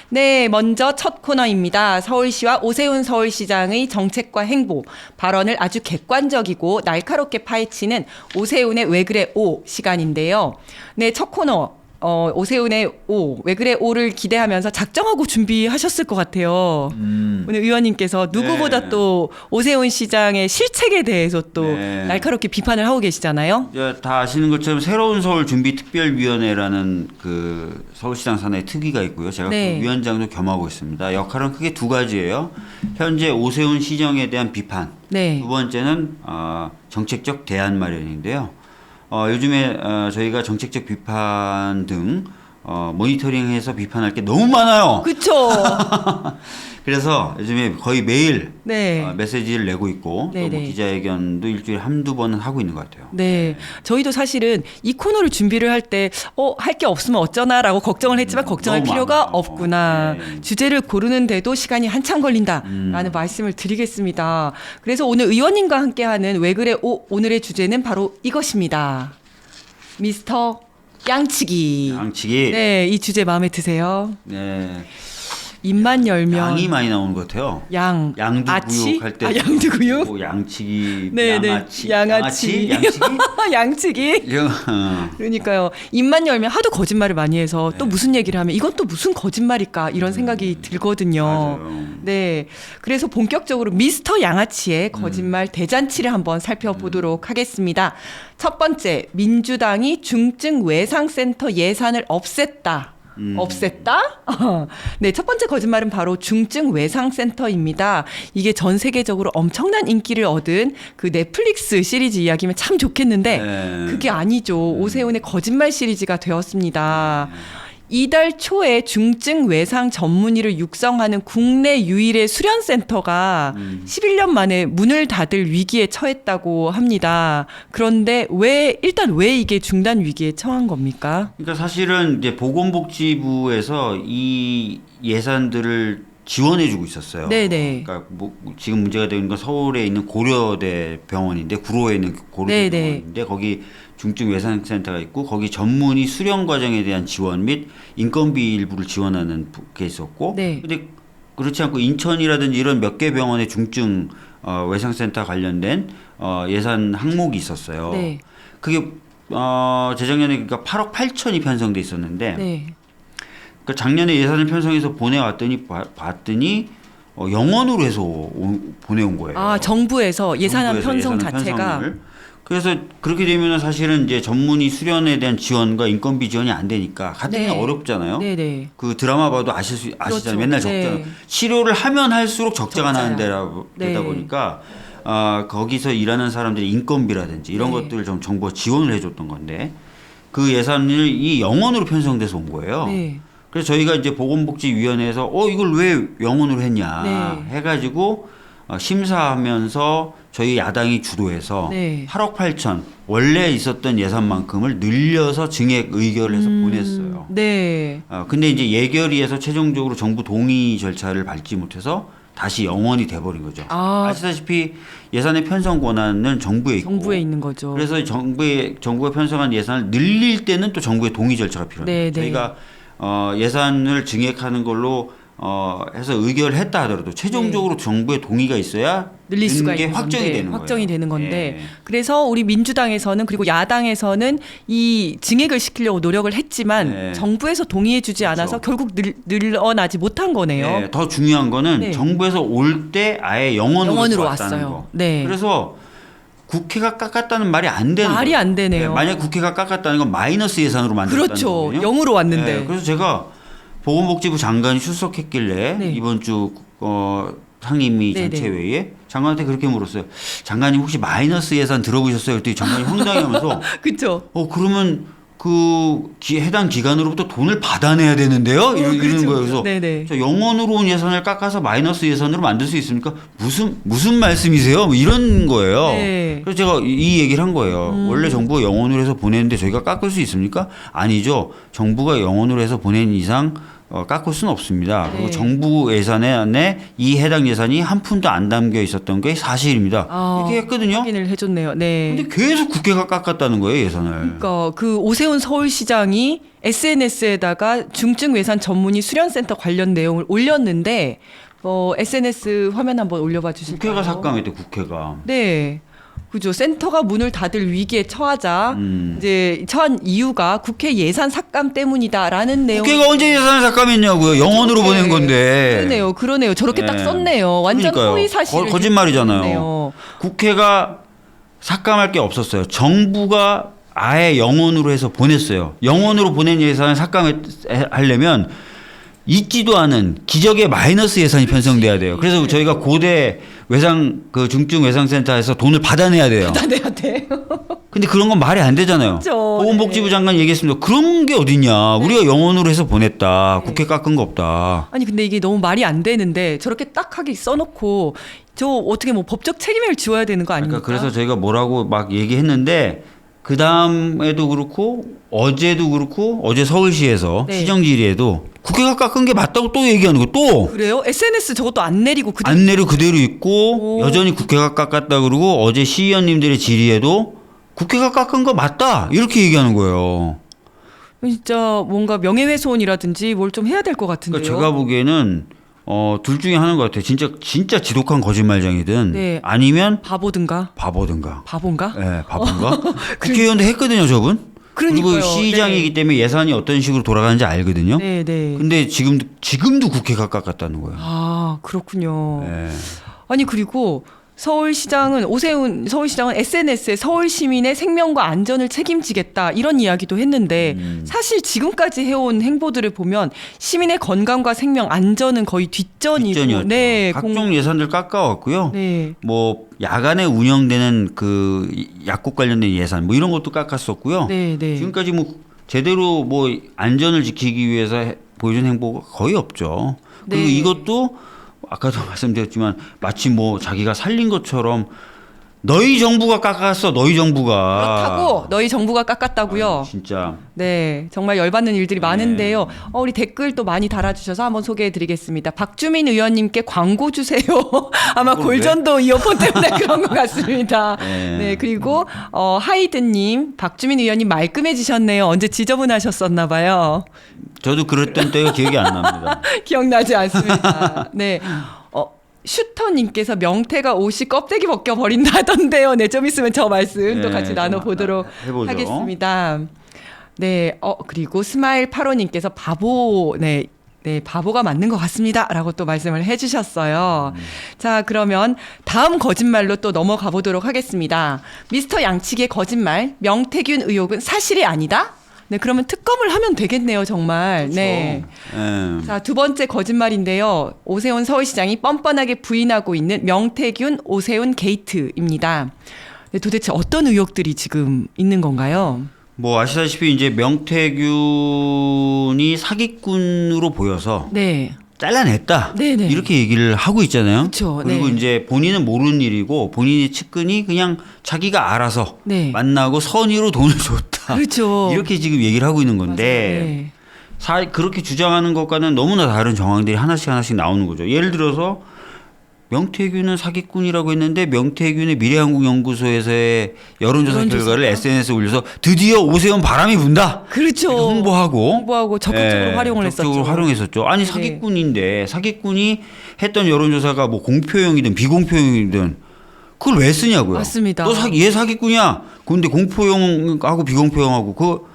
네, 먼저 첫 코너입니다. 서울시와 오세훈 서울시장의 정책과 행보, 발언을 아주 객관적이고 날카롭게 파헤치는 오세훈의 왜 그래 오 시간인데요. 네, 첫 코너. 오세훈의 오, 왜 그래 오를 기대하면서 작정하고 준비하셨을 것 같아요. 오늘 의원님께서 누구보다 네. 또 오세훈 시장의 실책에 대해서 또 네. 날카롭게 비판을 하고 계시잖아요. 다 아시는 것처럼 새로운 서울 준비 특별위원회라는 그 서울시장 산하의 특위가 있고요. 제가 네. 그 위원장도 겸하고 있습니다. 역할은 크게 두 가지예요. 현재 오세훈 시정에 대한 비판. 네. 두 번째는 정책적 대안 마련인데요. 요즘에 저희가 정책적 비판 등 모니터링해서 비판할 게 너무 많아요. 그쵸. 그래서 요즘에 거의 매일 네. 메시지를 내고 있고 또 네네. 뭐 기자회견도 일주일에 한두 번은 하고 있는 것 같아요. 네. 저희도 사실은 이 코너를 준비를 할 때, 할 게 없으면 어쩌나라고 걱정을 했지만 걱정할 너무 필요가 많아요. 없구나. 네. 주제를 고르는데도 시간이 한참 걸린다라는 말씀을 드리겠습니다. 그래서 오늘 의원님과 함께하는 왜 그래 오늘의 주제는 바로 이것입니다. 미스터 양치기. 양치기. 네. 이 주제 마음에 드세요? 네. 입만 열면. 양이 많이 나오는 것 같아요. 아치? 양두구육 할 때. 양두구육? 뭐 양치기, 네네. 양아치. 양아치. 양치기? 양치기. 그러니까요. 입만 열면 하도 거짓말을 많이 해서 또 무슨 얘기를 하면 이건 또 무슨 거짓말일까 이런 생각이 들거든요. 맞아요. 네. 그래서 본격적으로 미스터 양아치의 거짓말 대잔치를 한번 살펴보도록 하겠습니다. 첫 번째, 민주당이 중증 외상센터 예산을 없앴다. 없앴다? 네, 첫 번째 거짓말은 바로 중증 외상센터입니다. 이게 전 세계적으로 엄청난 인기를 얻은 그 넷플릭스 시리즈 이야기면 참 좋겠는데 네. 그게 아니죠. 오세훈의 거짓말 시리즈가 되었습니다. 이달 초에 중증 외상 전문의를 육성하는 국내 유일의 수련센터가 11년 만에 문을 닫을 위기에 처했다고 합니다. 그런데 일단 왜 이게 중단 위기에 처한 겁니까? 그러니까 사실은 이제 보건복지부에서 이 예산들을 지원해주고 있었어요. 네네. 그러니까 뭐 지금 문제가 되는 건 서울에 있는 고려대 병원인데 구로에 있는 고려대 네네. 병원인데 거기 중증 외상센터가 있고 거기 전문의 수련 과정에 대한 지원 및 인건비 일부를 지원하는 게 있었고, 네. 근데 그렇지 않고 인천이라든지 이런 몇 개 병원의 중증 외상센터 관련된 예산 항목이 있었어요. 네. 그게 재작년에 그러니까 8억 8천이 편성돼 있었는데. 네. 그러니까 작년에 예산을 편성해서 보내왔더니 봤더니 영원으로 해서 보내온 거예요. 아, 정부에서 예산안 정부에서 편성 예산안 자체가 편성을. 그래서 그렇게 되면 사실은 이제 전문의 수련에 대한 지원과 인건비 지원이 안 되니까 같은 게 어렵잖아요. 네네. 그 드라마 봐도 아시잖아요. 그렇죠. 맨날 네. 적잖아요. 치료를 하면 할수록 적자가 나는 적자야. 데다 네. 보니까 거기서 일하는 사람들의 인건비라든지 이런 네. 것들을 좀 정부가 지원을 해줬던 건데 그 예산을 이 영원으로 편성돼서 온 거예요. 네. 그래서 저희가 이제 보건복지위원회에서 이걸 왜 영원으로 했냐 네. 해가지고 심사하면서 저희 야당이 주도해서 네. 8억 8천 원래 있었던 예산만큼을 늘려서 증액 의결을 해서 보냈어요. 네. 근데 이제 예결위에서 최종적으로 정부 동의 절차를 밟지 못해서 다시 영원이 돼버린 거죠. 아시다시피 예산의 편성 권한은 정부에 있고 정부에 있는 거죠. 그래서 정부가 편성한 예산을 늘릴 때는 또 정부의 동의 절차가 필요합니다. 네, 네. 저희가 예산을 증액하는 걸로 해서 의결을 했다 하더라도 최종적으로 정부의 동의가 있어야 늘릴 수가 게 있는 확정이 건데, 되는 거예요. 확정이 되는 건데 예. 그래서 우리 민주당에서는 그리고 야당에서는 이 증액을 시키려고 노력을 했지만 네. 정부에서 동의해주지 않아서 결국 늘어나지 못한 거네요. 예, 더 중요한 거는 네. 정부에서 올 때 아예 영원으로 왔다는 왔어요. 거. 네. 그래서 국회가 깎았다는 말이 안 되는 말이 거예요. 안 되네요. 만약 국회가 깎았다는 건 마이너스 예산으로 만들었다는 그렇죠. 거거든요. 0으로 왔는데. 예, 그래서 제가 보건복지부 장관이 출석했길래 네. 이번 주 상임위 네네. 전체회의에 장관한테 그렇게 물었어요. 장관님 혹시 마이너스 예산 들어보셨어요? 그랬더니 장관이 황당해하면서 그렇죠. 그러면 해당 기관으로부터 돈을 받아내야 되는데요? 이러는 그렇죠. 거예요. 그래서 네네. 저 영원으로 온 예산을 깎아서 마이너스 예산으로 만들 수 있습니까? 무슨 말씀이세요? 뭐 이런 거예요. 네. 그래서 제가 이 얘기를 한 거예요. 원래 정부가 영원으로 해서 보내는데 저희가 깎을 수 있습니까? 아니죠. 정부가 영원으로 해서 보낸 이상 깎을 수는 없습니다. 그리고 네. 정부 예산에 이 해당 예산이 한 푼도 안 담겨 있었던 게 사실입니다. 이렇게 했거든요. 확인을 해줬네요. 네. 근데 계속 국회가 깎았다는 거예요, 예산을. 그러니까 그 오세훈 서울시장이 SNS에다가 중증 외산 전문의 수련센터 관련 내용을 올렸는데 SNS 화면 한번 올려봐 주실까요? 국회가 삭감했대. 국회가. 네. 그죠. 센터가 문을 닫을 위기에 처하자 이제 처한 이유가 국회 예산 삭감 때문이다라는 내용. 국회가 언제 예산을 삭감했냐고요. 영원으로 보낸 건데. 그러네요. 저렇게 딱 썼네요. 완전 그러니까요. 허위 사실. 거짓말이잖아요. 국회가 삭감할 게 없었어요. 정부가 아예 영원으로 해서 보냈어요. 영원으로 보낸 예산을 삭감하려면 있지도 않은 기적의 마이너스 예산이 편성돼야 돼요. 그래서 저희가 고대 중증 외상센터에서 돈을 받아내야 돼요. 받아내야 돼. 근데 그런 건 말이 안 되잖아요. 그렇죠. 보건복지부 장관이 얘기했습니다. 그런 게 어딨냐. 우리가 영원으로 해서 보냈다. 국회 깎은 거 없다. 아니 근데 이게 너무 말이 안 되는데 저렇게 딱하게 써놓고 저 어떻게 뭐 법적 책임을 지워야 되는 거 아닙니까? 그러니까 그래서 저희가 뭐라고 막 얘기했는데 그 다음에도 그렇고 어제도 그렇고 어제 서울시에서 네. 시정 질의에도 국회가 깎은 게 맞다고 또 얘기하는 거 또. 그래요? SNS 저것도 안 내리고 그대로. 안 내려 그대로 있고 오. 여전히 국회가 깎았다 그러고 어제 시의원님들의 질의에도 국회가 깎은 거 맞다 이렇게 얘기하는 거예요. 진짜 뭔가 명예훼손이라든지 뭘 좀 해야 될 것 같은데요. 그러니까 제가 보기에는 둘 중에 하나인 것 같아요. 진짜 지독한 거짓말쟁이든 네. 아니면 바보든가. 바보든가. 바본가? 네, 바본가? 국회의원도 했거든요, 저분. 그리고 그러니까요. 시장이기 네. 때문에 예산이 어떤 식으로 돌아가는지 알거든요. 네, 네. 근데 지금도 국회가 깎았다는 거예요. 아, 그렇군요. 네. 아니 그리고 오세훈 서울시장은 SNS에 서울 시민의 생명과 안전을 책임지겠다 이런 이야기도 했는데 사실 지금까지 해온 행보들을 보면 시민의 건강과 생명 안전은 거의 뒷전이고 뒷전이었죠. 네, 각종 예산들 깎아왔고요. 네. 뭐 야간에 운영되는 그 약국 관련된 예산 뭐 이런 것도 깎았었고요. 네, 네. 지금까지 뭐 제대로 뭐 안전을 지키기 위해서 보여준 행보가 거의 없죠. 그리고 네. 이것도 아까도 말씀드렸지만 마치 뭐 자기가 살린 것처럼 너희 정부가 깎았어. 너희 정부가. 그렇다고 너희 정부가 깎았다고요. 진짜. 네, 정말 열받는 일들이 많은데요. 우리 댓글 또 많이 달아주셔서 한번 소개해드리겠습니다. 박주민 의원님께 광고 주세요. 아마 골전도 이어폰 때문에 그런 것 같습니다. 네, 그리고 하이든님, 박주민 의원님 말끔해지셨네요. 언제 지저분하셨었나 봐요. 저도 그랬던 때가 기억이 안 납니다. 기억나지 않습니다. 네. 슈터님께서 명태가 옷이 껍데기 벗겨 버린다던데요. 네, 좀 있으면 저 말씀 또 네, 같이 나눠보도록 해보죠. 하겠습니다. 네, 그리고 스마일 8호님께서 바보가 맞는 것 같습니다. 라고 또 말씀을 해주셨어요. 자, 그러면 다음 거짓말로 또 넘어가 보도록 하겠습니다. 미스터 양측의 거짓말, 명태균 의혹은 사실이 아니다? 네, 그러면 특검을 하면 되겠네요, 정말. 그렇죠. 네. 네. 자, 두 번째 거짓말인데요. 오세훈 서울시장이 뻔뻔하게 부인하고 있는 명태균 오세훈 게이트입니다. 네, 도대체 어떤 의혹들이 지금 있는 건가요? 뭐 아시다시피 이제 명태균이 사기꾼으로 보여서 네. 잘라냈다. 네네. 이렇게 얘기를 하고 있잖아요. 그쵸, 그리고 네. 이제 본인은 모르는 일이고 본인의 측근이 그냥 자기가 알아서 네. 만나고 선의로 돈을 줬다. 그렇죠. 이렇게 지금 얘기를 하고 있는 건데 그렇게 주장하는 것과는 너무나 다른 정황들이 하나씩 나오는 거죠. 예를 들어서 명태균은 사기꾼이라고 했는데 명태균의 미래한국연구소에서의 여론조사 결과를 SNS에 올려서 드디어 오세훈 바람이 분다. 그렇죠. 홍보하고 적극적으로 활용을 했었죠. 적극적으로 활용했었죠. 아니 네. 사기꾼인데 사기꾼이 했던 여론조사가 뭐 공표용이든 비공표용이든 그걸 왜 쓰냐고요. 맞습니다. 얘 사기꾼이야. 근데 공표용하고 비공표용하고 그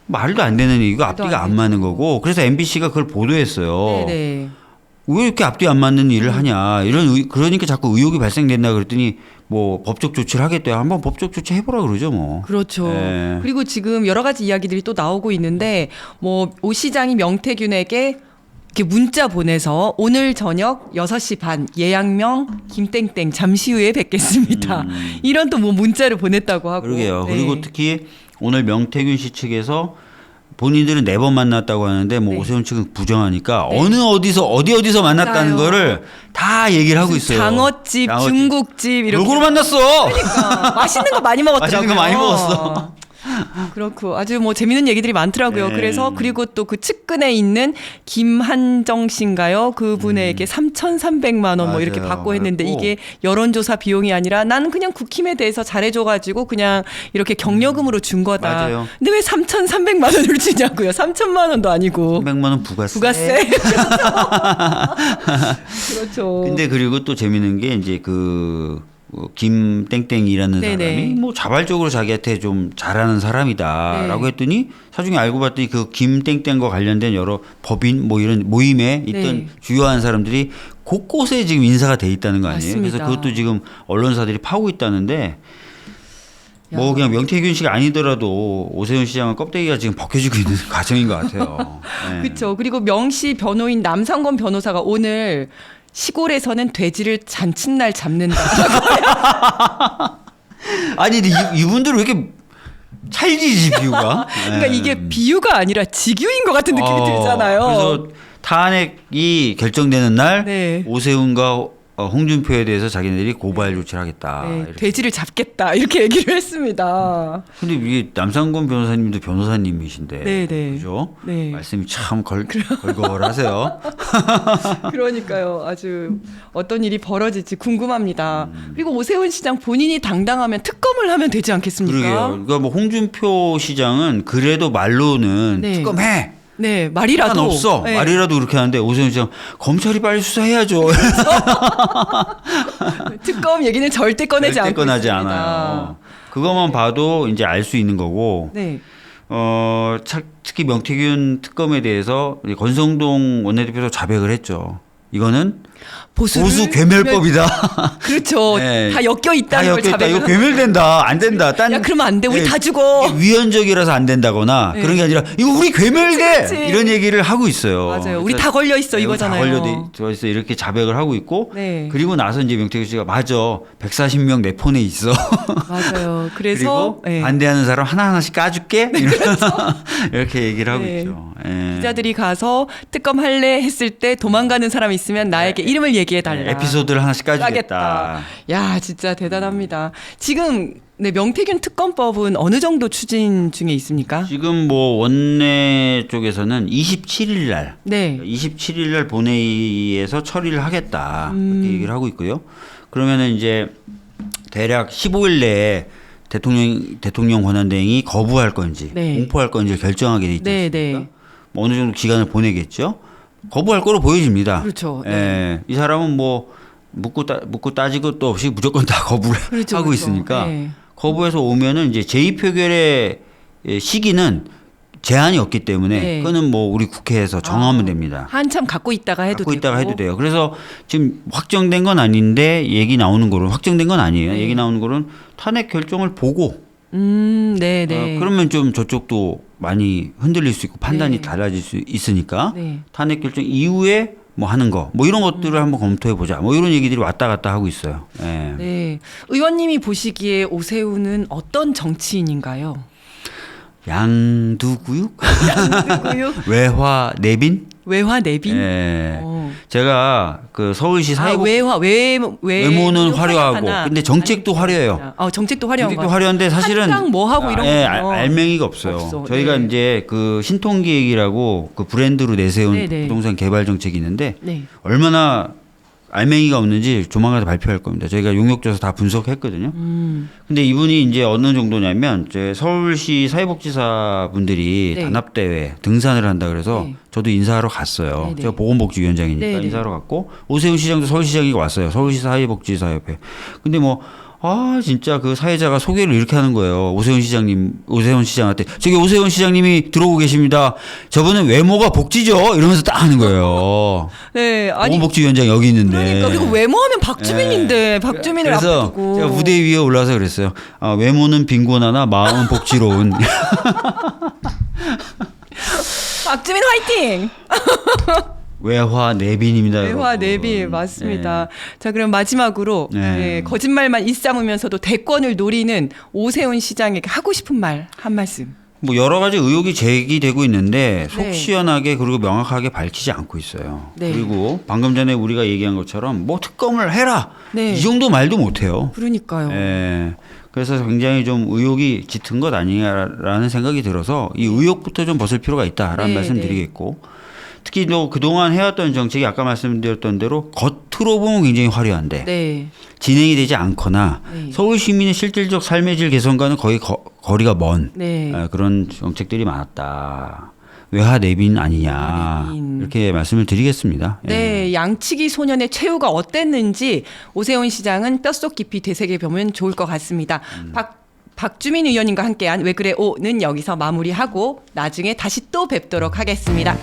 말도 안 되는 얘기고 말도 앞뒤가 안 안 맞는 거고 그래서 MBC가 그걸 보도했어요. 네네. 왜 이렇게 앞뒤 안 맞는 일을 하냐 그러니까 자꾸 의혹이 발생된다 그랬더니 뭐 법적 조치를 하겠대요. 한번 법적 조치 해보라 그러죠 뭐. 그렇죠. 네. 그리고 지금 여러 가지 이야기들이 또 나오고 있는데 뭐 오 시장이 명태균에게 이렇게 문자 보내서 오늘 저녁 6시 반 예약명 김땡땡 잠시 후에 뵙겠습니다. 이런 또 뭐 문자를 보냈다고 하고. 그러게요. 네. 그리고 특히 오늘 명태균 씨 측에서 본인들은 4번 만났다고 하는데 뭐 네. 오세훈 측은 부정하니까 네. 어디서 만났다는 맞아요. 거를 다 얘기를 하고 있어요. 장어집, 중국집 이렇게. 골고루 만났어. 그러니까 맛있는 거 많이 먹었더라고요. 맛있는 거 많이 먹었어. 그렇고 아주 뭐 재밌는 얘기들이 많더라고요. 네. 그래서 그리고 또 그 측근에 있는 김한정 씨인가요? 그분에게 3,300만 원 뭐 이렇게 맞아요. 받고 했는데 그랬고. 이게 여론조사 비용이 아니라 나는 그냥 국힘에 대해서 잘해줘가지고 그냥 이렇게 격려금으로 준 거다. 맞아요. 근데 왜 3,300만 원을 주냐고요? 3천만 원도 아니고. 300만 원 부가세. 부가세. 그렇죠. 근데 그리고 또 재밌는 게 이제 김땡땡이라는 네네. 사람이 뭐 자발적으로 자기한테 좀 잘하는 사람이다라고 네. 했더니 나중에 알고 봤더니 그 김땡땡과 관련된 여러 법인 뭐 이런 모임에 있던 네. 주요한 사람들이 곳곳에 지금 인사가 돼 있다는 거 아니에요? 맞습니다. 그래서 그것도 지금 언론사들이 파고 있다는데 뭐 야. 그냥 명태균 씨가 아니더라도 오세훈 시장은 껍데기가 지금 벗겨지고 있는 과정인 것 같아요. 네. 그렇죠. 그리고 명시 변호인 남상권 변호사가 오늘 시골에서는 돼지를 잔칫날 잡는다. 아니 근데 이분들 왜 이렇게 찰지지 비유가? 그러니까 네. 이게 비유가 아니라 직유인 것 같은 느낌이 들잖아요. 그래서 탄핵이 결정되는 날 네. 오세훈과 홍준표에 대해서 자기네들이 고발 조치를 하겠다. 네, 이렇게. 돼지를 잡겠다 이렇게 얘기를 했습니다. 근데 이게 남상권 변호사님도 변호사님이신데, 네, 네. 그죠? 네. 말씀이 참 걸걸하세요. 그러니까요. 아주 어떤 일이 벌어질지 궁금합니다. 그리고 오세훈 시장 본인이 당당하면 특검을 하면 되지 않겠습니까? 그러게요. 그러니까 뭐 홍준표 시장은 그래도 말로는 네. 특검해. 네, 말이라도 상관없어. 네. 말이라도 그렇게 하는데 오세훈 시장 검찰이 빨리 수사해야죠. 특검 얘기는 절대 꺼내지 절대 않고 꺼내지 있습니다. 않아요. 그것만 봐도 이제 알 수 있는 거고. 네. 특히 명태균 특검에 대해서 우리 권성동 원내대표도 자백을 했죠. 이거는 보수 괴멸법이다. 그렇죠. 네. 다 엮여 다 있다는 걸 엮여있다. 자백을 이거 괴멸된다. 안 된다. 야, 그러면 안 돼. 우리 네, 다 죽어. 이게 위헌적이라서 안 된다거나 네. 그런 게 아니라 이거 우리 괴멸돼. 그치. 이런 얘기를 하고 있어요. 맞아요. 우리 그래서 다 걸려 있어 네, 이거잖아요. 다 걸려 있어. 이렇게 자백을 하고 있고 네. 그리고 나서 이제 명태균 씨가 맞아. 140명 내 폰에 있어. 맞아요. 그리고 그래서 네. 반대하는 사람 하나하나씩 까줄게. 이렇게 얘기를 하고 네. 있죠. 예. 기자들이 가서 특검 할래 했을 때 도망가는 사람 있으면 나에게 이름을 얘기해 달라. 네, 에피소드를 하나씩 까주겠다. 까겠다. 야, 진짜 대단합니다. 지금 네, 명태균 특검법은 어느 정도 추진 중에 있습니까? 지금 뭐 원내 쪽에서는 27일 날, 네. 27일 날 본회의에서 처리를 하겠다 이렇게 얘기를 하고 있고요. 그러면은 이제 대략 15일 내에 대통령 권한대행이 거부할 건지 네. 공포할 건지 결정하게 돼 있지 네, 않습니까? 네. 뭐 어느 정도 기간을 보내겠죠. 거부할 거로 보여집니다. 그렇죠. 네. 예, 이 사람은 뭐 묻고 따지고 또 없이 무조건 다 거부를 그렇죠, 하고 그렇죠. 있으니까 네. 거부해서 오면은 이제 제2표결의 시기는 제한이 없기 때문에 네. 그거는 뭐 우리 국회에서 정하면 됩니다. 한참 갖고 있다가 해도 갖고 되고. 있다가 해도 돼요. 그래서 지금 확정된 건 아닌데 얘기 나오는 거로 확정된 건 아니에요. 네. 얘기 나오는 거는 탄핵 결정을 보고 네, 네. 그러면 좀 저쪽도 많이 흔들릴 수 있고 판단이 네. 달라질 수 있으니까 네. 탄핵 결정 이후에 뭐 하는 거 뭐 이런 것들을 한번 검토해 보자. 뭐 이런 얘기들이 왔다 갔다 하고 있어요. 예. 네. 의원님이 보시기에 오세훈은 어떤 정치인인가요? 양두구육? 누구요? 외화 내빈? 외화 내빈? 예. 어. 제가 그 서울시 사회복 외모는 화려하고 화려하나. 근데 정책도 화려해요. 정책도 화려한 정책도 거. 화려한데 사실은 한장 뭐 하고 이런 예, 거요. 알맹이가 없어요. 없어. 저희가 네. 이제 그 신통기획이라고 그 브랜드로 내세운 네, 네. 부동산 개발 정책이 있는데 네. 얼마나 알맹이가 없는지 조만간 발표할 겁니다. 저희가 용역조사 다 분석했거든요. 근데 이분이 이제 어느 정도냐면 제 서울시 사회복지사 분들이 네. 단합대회 등산을 한다 그래서 네. 저도 인사하러 갔어요. 네, 네. 제가 보건복지위원장이니까 네, 네. 인사하러 갔고 오세훈 시장도 서울시장이 왔어요. 서울시 사회복지사협회. 근데 뭐 진짜 그 사회자가 소개를 이렇게 하는 거예요. 오세훈 시장한테 저기 오세훈 시장님이 들어오고 계십니다. 저분은 외모가 복지죠? 이러면서 딱 하는 거예요. 네. 아니 보건복지위원장 여기 있는데. 그러니까 그리고 외모하면 박주민인데 박주민을 그래서 앞에 두고. 제가 무대 위에 올라와서 그랬어요. 외모는 빈곤하나 마음은 복지로운. 박주민 화이팅! 외화 내빈입니다. 외화 여러분. 내빈 맞습니다. 자 그럼 마지막으로 네. 네, 거짓말만 일삼으면서도 대권을 노리는 오세훈 시장에게 하고 싶은 말 한 말씀. 뭐 여러 가지 의혹이 제기되고 있는데 속 네. 시원하게 그리고 명확하게 밝히지 않고 있어요. 네. 그리고 방금 전에 우리가 얘기한 것처럼 뭐 특검을 해라 네. 이 정도 말도 못해요. 그러니까요. 예. 그래서 굉장히 좀 의혹이 짙은 것 아니냐라는 생각이 들어서 이 의혹부터 좀 벗을 필요가 있다라는 네, 말씀드리겠고 특히 또 그동안 해왔던 정책이 아까 말씀드렸던 대로 겉으로 보면 굉장히 화려한데 네. 진행이 되지 않거나 네. 서울 시민의 실질적 삶의 질 개선과는 거의 거리가 먼 네. 그런 정책들이 많았다. 외화 내빈 아니냐 외화 내빈. 이렇게 말씀을 드리겠습니다. 예. 네, 양치기 소년의 최후가 어땠는지 오세훈 시장은 뼛속 깊이 되새겨 보면 좋을 것 같습니다. 박주민 의원님과 함께한 왜 그래 오는 여기서 마무리하고 나중에 다시 또 뵙도록 하겠습니다.